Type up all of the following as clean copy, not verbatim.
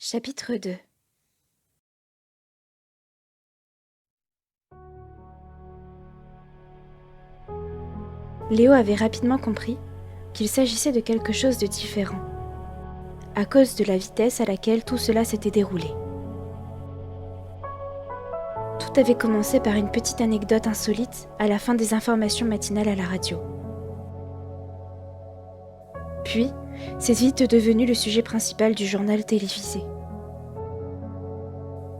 Chapitre 2. Léo avait rapidement compris qu'il s'agissait de quelque chose de différent, à cause de la vitesse à laquelle tout cela s'était déroulé. Tout avait commencé par une petite anecdote insolite à la fin des informations matinales à la radio. Puis, c'est vite devenu le sujet principal du journal télévisé.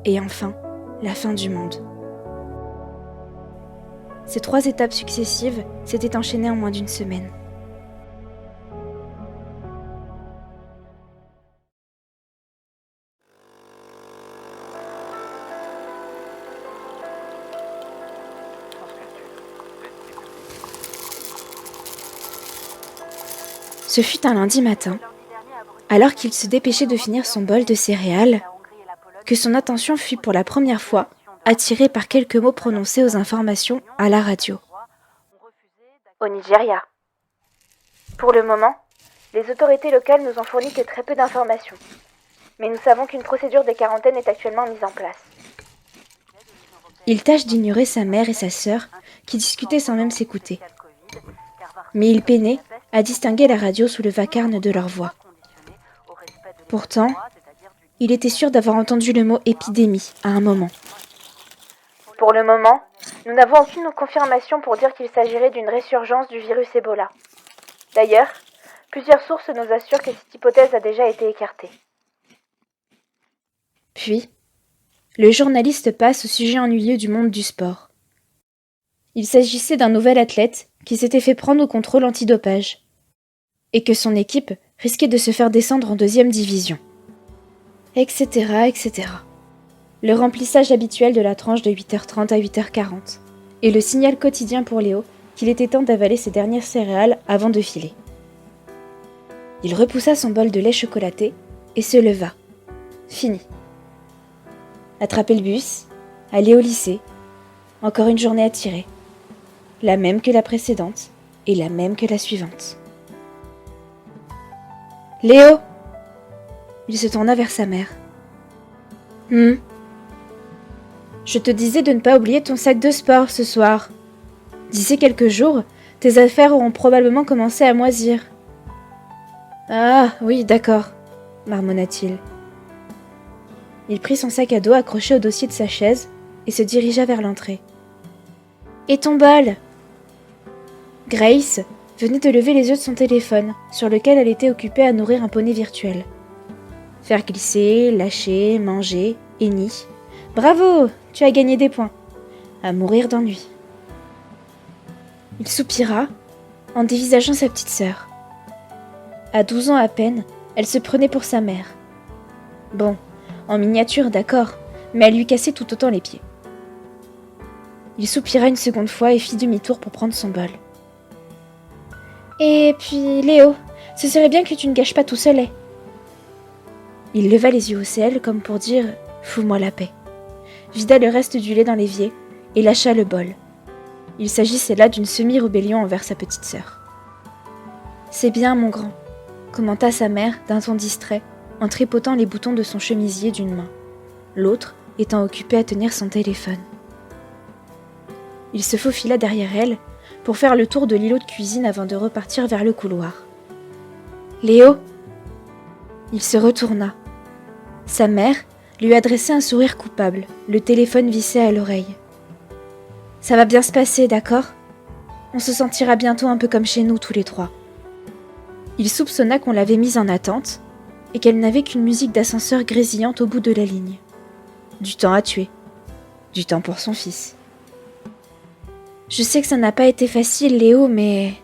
Et enfin, la fin du monde. Ces 3 étapes successives s'étaient enchaînées en moins d'une semaine. Ce fut un lundi matin, alors qu'il se dépêchait de finir son bol de céréales, que son attention fut pour la première fois attirée par quelques mots prononcés aux informations à la radio. Au Nigeria. Pour le moment, les autorités locales nous ont fourni que très peu d'informations. Mais nous savons qu'une procédure de quarantaine est actuellement mise en place. Il tâche d'ignorer sa mère et sa sœur, qui discutaient sans même s'écouter. Mais il peinait à distinguer la radio sous le vacarme de leur voix. Pourtant, il était sûr d'avoir entendu le mot « épidémie » à un moment. Pour le moment, nous n'avons aucune confirmation pour dire qu'il s'agirait d'une résurgence du virus Ebola. D'ailleurs, plusieurs sources nous assurent que cette hypothèse a déjà été écartée. Puis, le journaliste passe au sujet ennuyeux du monde du sport. Il s'agissait d'un nouvel athlète qui s'était fait prendre au contrôle antidopage et que son équipe risquait de se faire descendre en 2e division. Etc., etc. Le remplissage habituel de la tranche de 8h30 à 8h40 et le signal quotidien pour Léo qu'il était temps d'avaler ses dernières céréales avant de filer. Il repoussa son bol de lait chocolaté et se leva. Fini. Attraper le bus, aller au lycée, encore une journée à tirer. La même que la précédente et la même que la suivante. Léo! Il se tourna vers sa mère. Je te disais de ne pas oublier ton sac de sport ce soir. D'ici quelques jours, tes affaires auront probablement commencé à moisir. Ah, oui, d'accord, marmonna-t-il. Il prit son sac à dos accroché au dossier de sa chaise et se dirigea vers l'entrée. Et ton bol? Grace venait de lever les yeux de son téléphone, sur lequel elle était occupée à nourrir un poney virtuel. Faire glisser, lâcher, manger, Eni. Bravo, tu as gagné des points. À mourir d'ennui. Il soupira en dévisageant sa petite sœur. À 12 ans à peine, elle se prenait pour sa mère. Bon, en miniature, d'accord, mais elle lui cassait tout autant les pieds. Il soupira une seconde fois et fit demi-tour pour prendre son bol. Et puis, Léo, ce serait bien que tu ne gâches pas tout ce lait. Il leva les yeux au ciel comme pour dire « Fous-moi la paix », vida le reste du lait dans l'évier et lâcha le bol. Il s'agissait là d'une semi-rébellion envers sa petite sœur. « C'est bien, mon grand », commenta sa mère d'un ton distrait, en tripotant les boutons de son chemisier d'une main, l'autre étant occupée à tenir son téléphone. Il se faufila derrière elle pour faire le tour de l'îlot de cuisine avant de repartir vers le couloir. « Léo !» Il se retourna. Sa mère lui adressait un sourire coupable, le téléphone vissé à l'oreille. « Ça va bien se passer, d'accord ? On se sentira bientôt un peu comme chez nous tous les 3. » Il soupçonna qu'on l'avait mise en attente et qu'elle n'avait qu'une musique d'ascenseur grésillante au bout de la ligne. Du temps à tuer. Du temps pour son fils. « Je sais que ça n'a pas été facile, Léo, mais... »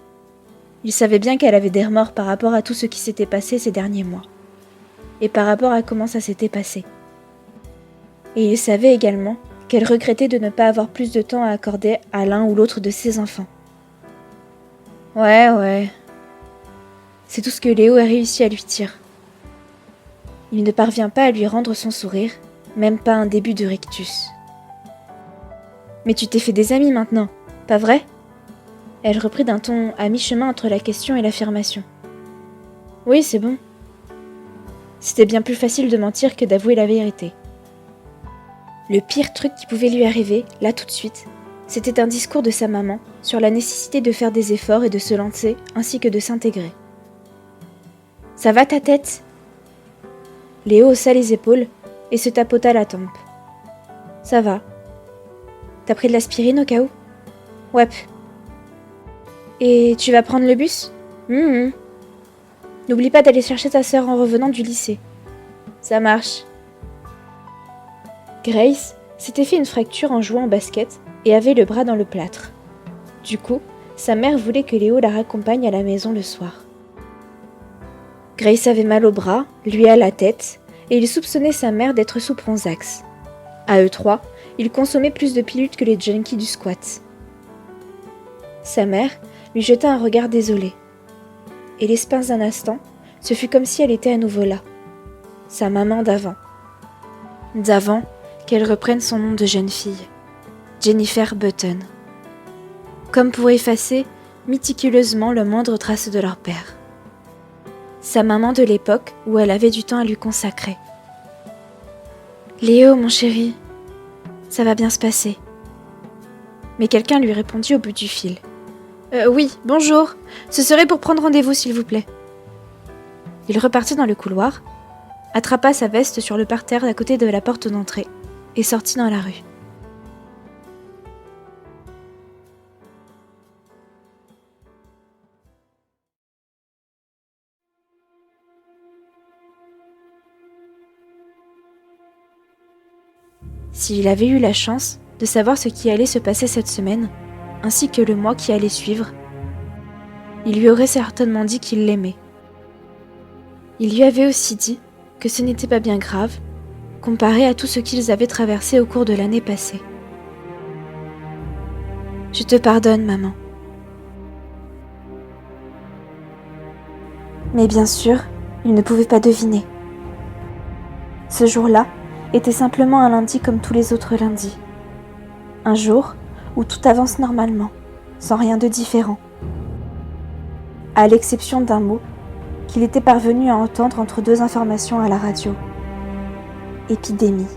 Il savait bien qu'elle avait des remords par rapport à tout ce qui s'était passé ces derniers mois. Et par rapport à comment ça s'était passé. Et il savait également qu'elle regrettait de ne pas avoir plus de temps à accorder à l'un ou l'autre de ses enfants. Ouais. C'est tout ce que Léo a réussi à lui dire. Il ne parvient pas à lui rendre son sourire, même pas un début de rictus. Mais tu t'es fait des amis maintenant, pas vrai ? Elle reprit d'un ton à mi-chemin entre la question et l'affirmation. Oui, c'est bon. C'était bien plus facile de mentir que d'avouer la vérité. Le pire truc qui pouvait lui arriver, là tout de suite, c'était un discours de sa maman sur la nécessité de faire des efforts et de se lancer, ainsi que de s'intégrer. « Ça va ta tête ?» Léo haussa les épaules et se tapota la tempe. « Ça va. T'as pris de l'aspirine au cas où ?»« Ouais. Et tu vas prendre le bus ? N'oublie pas d'aller chercher ta sœur en revenant du lycée. »« Ça marche. » Grace s'était fait une fracture en jouant au basket et avait le bras dans le plâtre. Du coup, sa mère voulait que Léo la raccompagne à la maison le soir. Grace avait mal au bras, lui à la tête, et il soupçonnait sa mère d'être sous Pronzax. À eux trois, ils consommaient plus de pilules que les junkies du squat. Sa mère lui jeta un regard désolé. Et l'espace d'un instant, ce fut comme si elle était à nouveau là. Sa maman d'avant. D'avant qu'elle reprenne son nom de jeune fille. Jennifer Button. Comme pour effacer méticuleusement la moindre trace de leur père. Sa maman de l'époque où elle avait du temps à lui consacrer. « Léo, mon chéri, ça va bien se passer. » Mais quelqu'un lui répondit au bout du fil. « Oui, bonjour, ce serait pour prendre rendez-vous s'il vous plaît. » Il repartit dans le couloir, attrapa sa veste sur le parterre à côté de la porte d'entrée et sortit dans la rue. S'il avait eu la chance de savoir ce qui allait se passer cette semaine, ainsi que le mois qui allait suivre, il lui aurait certainement dit qu'il l'aimait. Il lui avait aussi dit que ce n'était pas bien grave, comparé à tout ce qu'ils avaient traversé au cours de l'année passée. « Je te pardonne, maman. » Mais bien sûr, il ne pouvait pas deviner. Ce jour-là était simplement un lundi comme tous les autres lundis. Un jour où tout avance normalement, sans rien de différent. À l'exception d'un mot qu'il était parvenu à entendre entre deux informations à la radio. Épidémie.